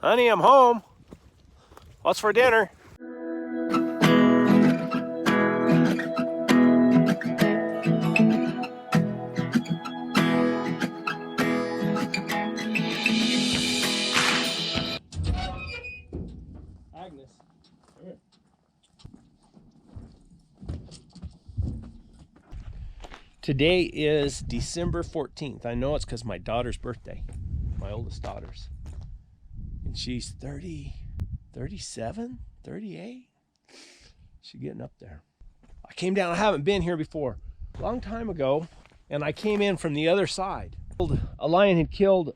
Honey, I'm home. What's for dinner? Agnes. Here. Today is December 14th. I know it's because my daughter's birthday, my oldest daughter's. And she's 30, 37, 38. She's getting up there. I came down, I haven't been here before. A long time ago, and I came in from the other side. A lion had killed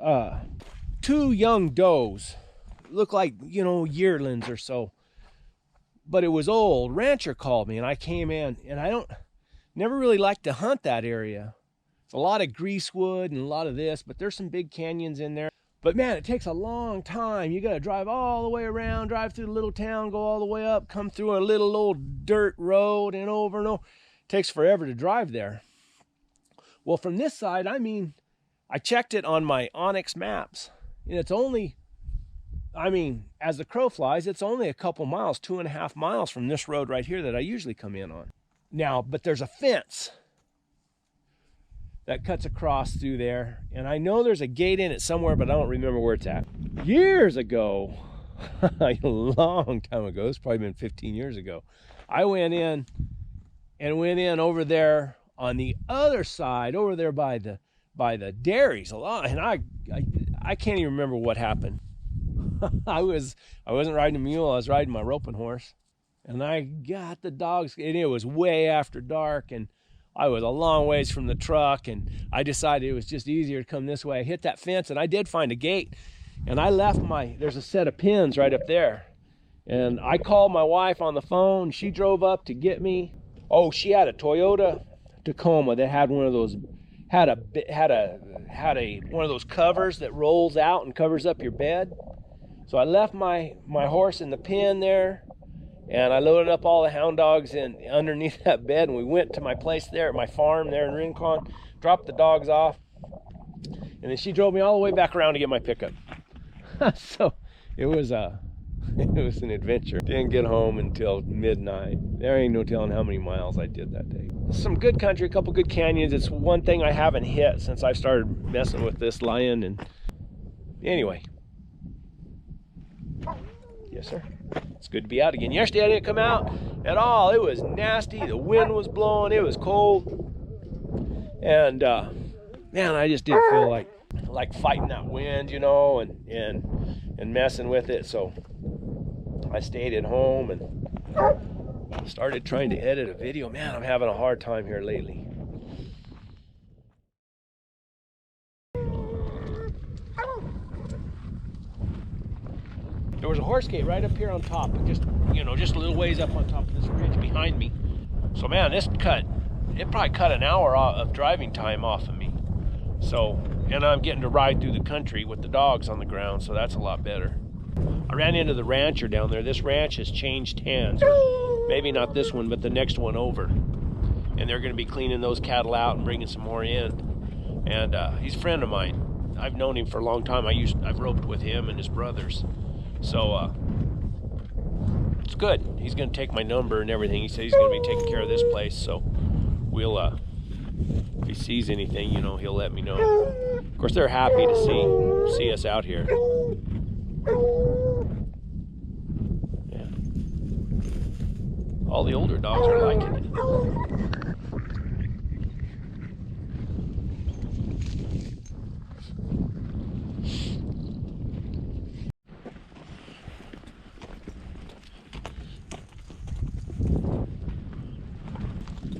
2 young does. Looked like, you know, yearlings or so. But it was old. Rancher called me, and I came in, and I never really liked to hunt that area. It's a lot of greasewood and a lot of this, but there's some big canyons in there. But man, it takes a long time. You got to drive all the way around, drive through the little town, go all the way up, come through a little old dirt road and over and over. It takes forever to drive there. Well, from this side, I mean, I checked it on my Onyx maps, and it's only, I mean, as the crow flies, it's only a couple miles, 2.5 miles from this road right here that I usually come in on. Now, but there's a fence that cuts across through there, and I know there's a gate in it somewhere, but I don't remember where it's at. Years ago, a long time ago, it's probably been 15 years ago, I went in over there on the other side, over there by the dairies a lot, and I can't even remember what happened. I wasn't riding a mule, I was riding my roping horse, and I got the dogs, and it was way after dark, and I was a long ways from the truck, and I decided it was just easier to come this way. I hit that fence, and I did find a gate, and I left there's a set of pins right up there, and I called my wife on the phone. She drove up to get me. Oh, she had a Toyota Tacoma that had one of those, had one of those covers that rolls out and covers up your bed. So I left my horse in the pen there, and I loaded up all the hound dogs in underneath that bed, and we went to my place there at my farm there in Rincon, dropped the dogs off, and then she drove me all the way back around to get my pickup. So it was an adventure. Didn't get home until midnight. There ain't no telling how many miles I did that day. Some good country, a couple good canyons. It's one thing I haven't hit since I started messing with this lion. And anyway, yes sir, it's good to be out again. Yesterday I didn't come out at all. It was nasty, the wind was blowing, it was cold, and man, I just didn't feel like fighting that wind, you know, and messing with it. So I stayed at home and started trying to edit a video. Man, I'm having a hard time here lately. There was a horse gate right up here on top, just a little ways up on top of this ridge behind me. So man, it probably cut an hour of driving time off of me. So, and I'm getting to ride through the country with the dogs on the ground, so that's a lot better. I ran into the rancher down there. This ranch has changed hands. Maybe not this one, but the next one over. And they're going to be cleaning those cattle out and bringing some more in. And he's a friend of mine. I've known him for a long time. I've roped with him and his brothers. So it's good. He's going to take my number and everything. He said he's going to be taking care of this place. So we'll, if he sees anything, you know, he'll let me know. Of course, they're happy to see us out here. Yeah. All the older dogs are liking it.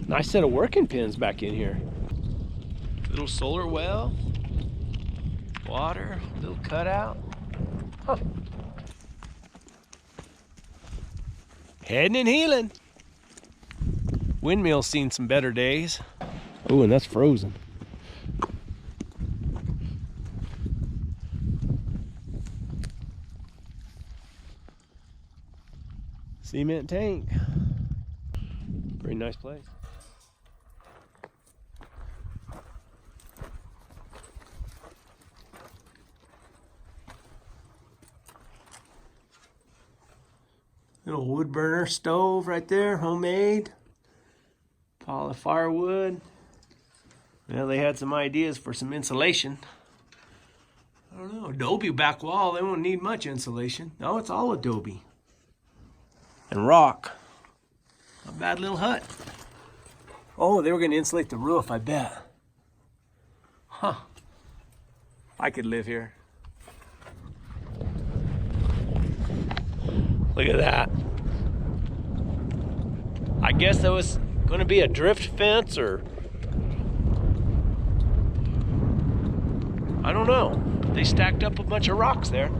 Nice set of working pins back in here. Little solar well, water, little cutout. Huh. Heading and healing. Windmill's seen some better days. Oh, and that's frozen. Cement tank. Pretty nice place. Little wood burner stove right there, homemade. Pile of firewood. Well, they had some ideas for some insulation. I don't know, adobe back wall, they won't need much insulation. No, it's all adobe. And rock. A bad little hut. Oh, they were gonna insulate the roof, I bet. Huh. I could live here. Look at that. I guess that was gonna be a drift fence, or I don't know. They stacked up a bunch of rocks there.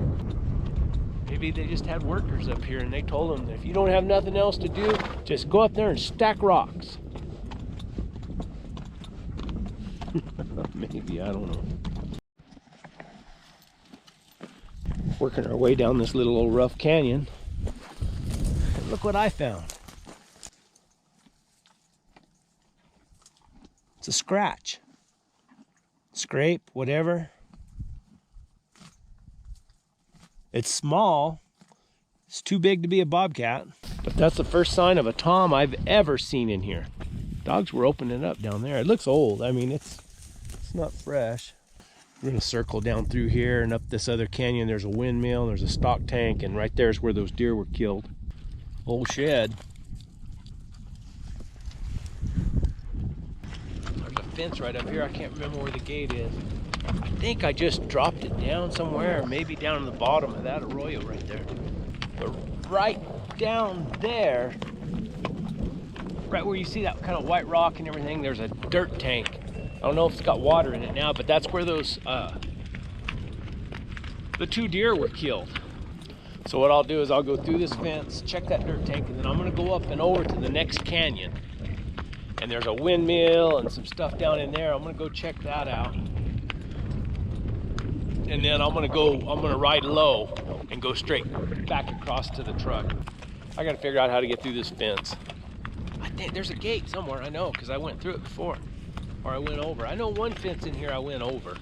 Maybe they just had workers up here and they told them that if you don't have nothing else to do, just go up there and stack rocks. Maybe, I don't know. Working our way down this little old rough canyon. And look what I found. It's a scratch. Scrape, whatever. It's small. It's too big to be a bobcat. But that's the first sign of a tom I've ever seen in here. Dogs were opening up down there. It looks old. I mean, it's not fresh. We're gonna circle down through here and up this other canyon. There's a windmill, there's a stock tank, and right there's where those deer were killed. Old shed. There's a fence right up here. I can't remember where the gate is. I think I just dropped it down somewhere, maybe down in the bottom of that arroyo right there. But right down there, right where you see that kind of white rock and everything, there's a dirt tank. I don't know if it's got water in it now, but that's where those, the 2 deer were killed. So what I'll do is I'll go through this fence, check that dirt tank, and then I'm gonna go up and over to the next canyon. And there's a windmill and some stuff down in there. I'm gonna go check that out. And then I'm gonna ride low and go straight back across to the truck. I gotta figure out how to get through this fence. I think there's a gate somewhere, I know, because I went through it before. Or I went over. I know one fence in here I went over.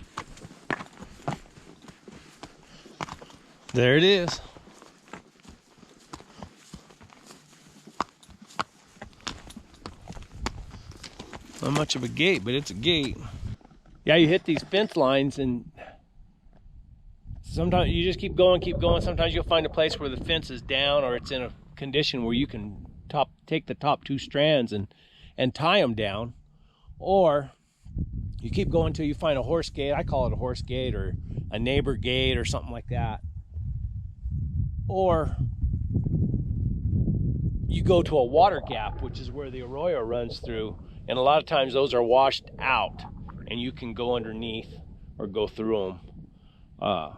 There it is. Not much of a gate, but it's a gate. Yeah, you hit these fence lines and sometimes you just keep going. Sometimes you'll find a place where the fence is down or it's in a condition where you can take the top 2 strands and tie them down. Or you keep going until you find a horse gate. I call it a horse gate or a neighbor gate or something like that. Or you go to a water gap, which is where the arroyo runs through. And a lot of times those are washed out and you can go underneath or go through them.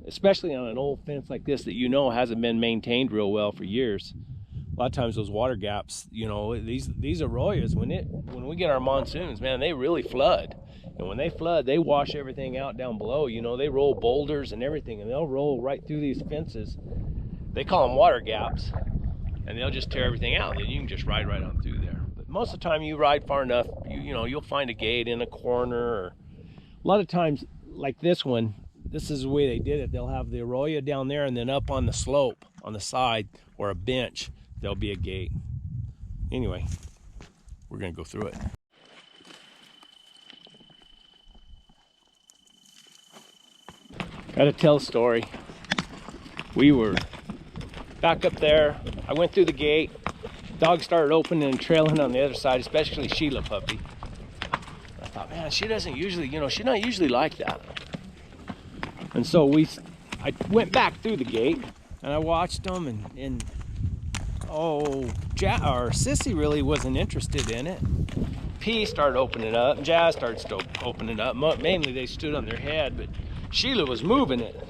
Especially on an old fence like this that you know hasn't been maintained real well for years. A lot of times those water gaps, you know, these arroyos, when we get our monsoons, man, they really flood. And when they flood, they wash everything out down below. You know, they roll boulders and everything, and they'll roll right through these fences. They call them water gaps, and they'll just tear everything out. And you can just ride right on through there. But most of the time you ride far enough, you know, you'll find a gate in a corner. Or a lot of times, like this one, this is the way they did it. They'll have the arroyo down there, and then up on the slope, on the side, or a bench, there'll be a gate. Anyway, we're gonna go through it. Gotta tell a story. We were back up there. I went through the gate. Dogs started opening and trailing on the other side, especially Sheila puppy. I thought, man, she doesn't usually, you know, she's not usually like that. And so I went back through the gate and I watched them and Sissy really wasn't interested in it. P started opening up, and Jazz started opening up. Mainly they stood on their head, but Sheila was moving it.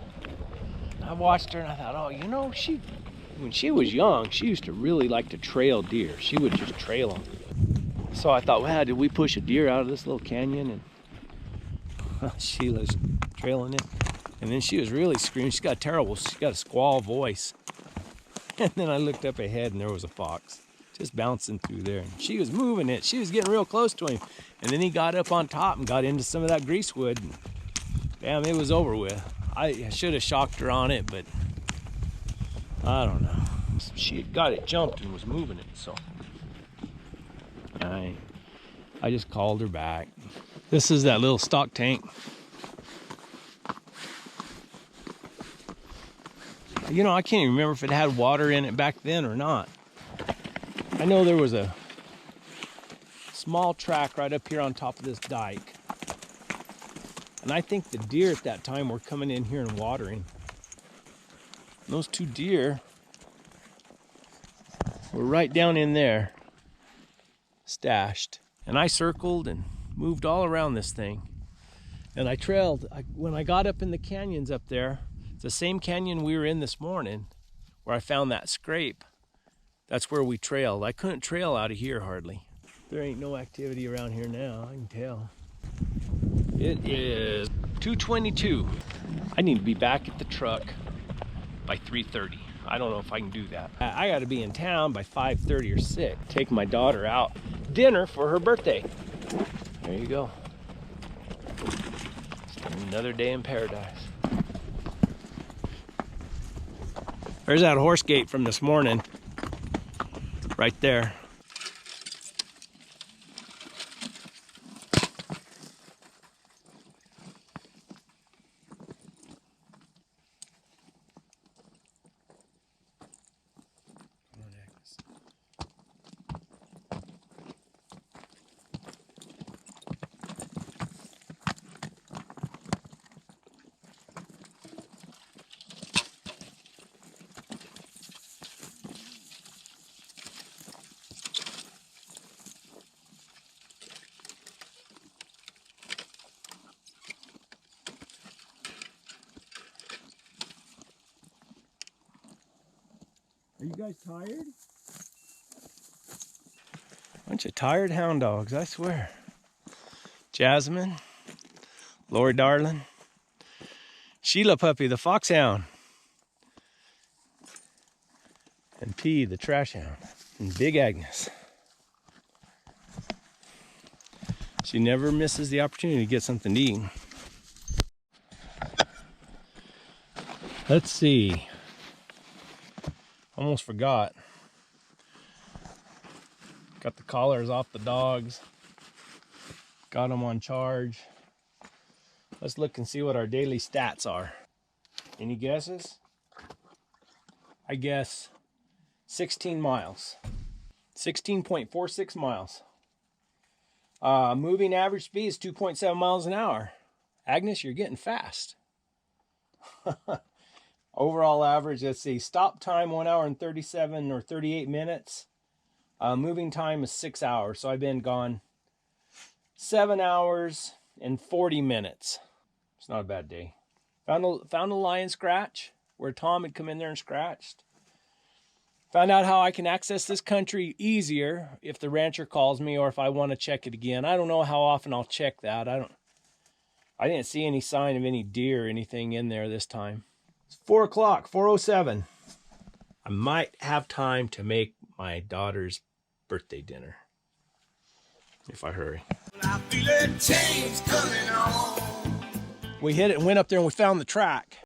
I watched her and I thought, oh, you know, when she was young, she used to really like to trail deer. She would just trail them. So I thought, wow, did we push a deer out of this little canyon? And Sheila's trailing it. And then she was really screaming. She's got a squall voice. And then I looked up ahead and there was a fox just bouncing through there. And she was moving it. She was getting real close to him. And then he got up on top and got into some of that greasewood. And damn, it was over with. I should have shocked her on it, but I don't know. she had got it jumped and was moving it, so I just called her back. This is that little stock tank. You know, I can't even remember if it had water in it back then or not. I know there was a small track right up here on top of this dike. And I think the deer at that time were coming in here and watering. And those two deer were right down in there, stashed. And I circled and moved all around this thing. And I trailed. When I got up in the canyons up there, the same canyon we were in this morning, where I found that scrape, that's where we trailed. I couldn't trail out of here hardly. There ain't no activity around here now, I can tell. It is 2:22. I need to be back at the truck by 3:30. I don't know if I can do that. I gotta be in town by 5:30 or 6. Take my daughter out dinner for her birthday. There you go. Another day in paradise. There's that horse gate from this morning, right there. Are you guys tired? Bunch of tired hound dogs, I swear. Jasmine, Lori Darling, Sheila Puppy, the foxhound, and P, the trash hound, and Big Agnes. She never misses the opportunity to get something to eat. Let's see. Almost forgot. Got the collars off the dogs. Got them on charge. Let's look and see what our daily stats are. Any guesses? I guess 16 miles. 16.46 miles. Moving average speed is 2.7 miles an hour. Agnes, you're getting fast. Overall average, let's see, stop time 1 hour and 37 or 38 minutes. Moving time is 6 hours, so I've been gone 7 hours and 40 minutes. It's not a bad day. Found a lion scratch where Tom had come in there and scratched. Found out how I can access this country easier if the rancher calls me or if I want to check it again. I don't know how often I'll check that. I didn't see any sign of any deer or anything in there this time. It's 4 o'clock, 4:07. I might have time to make my daughter's birthday dinner if I hurry. I feel a change coming on. We hit it and went up there and we found the track.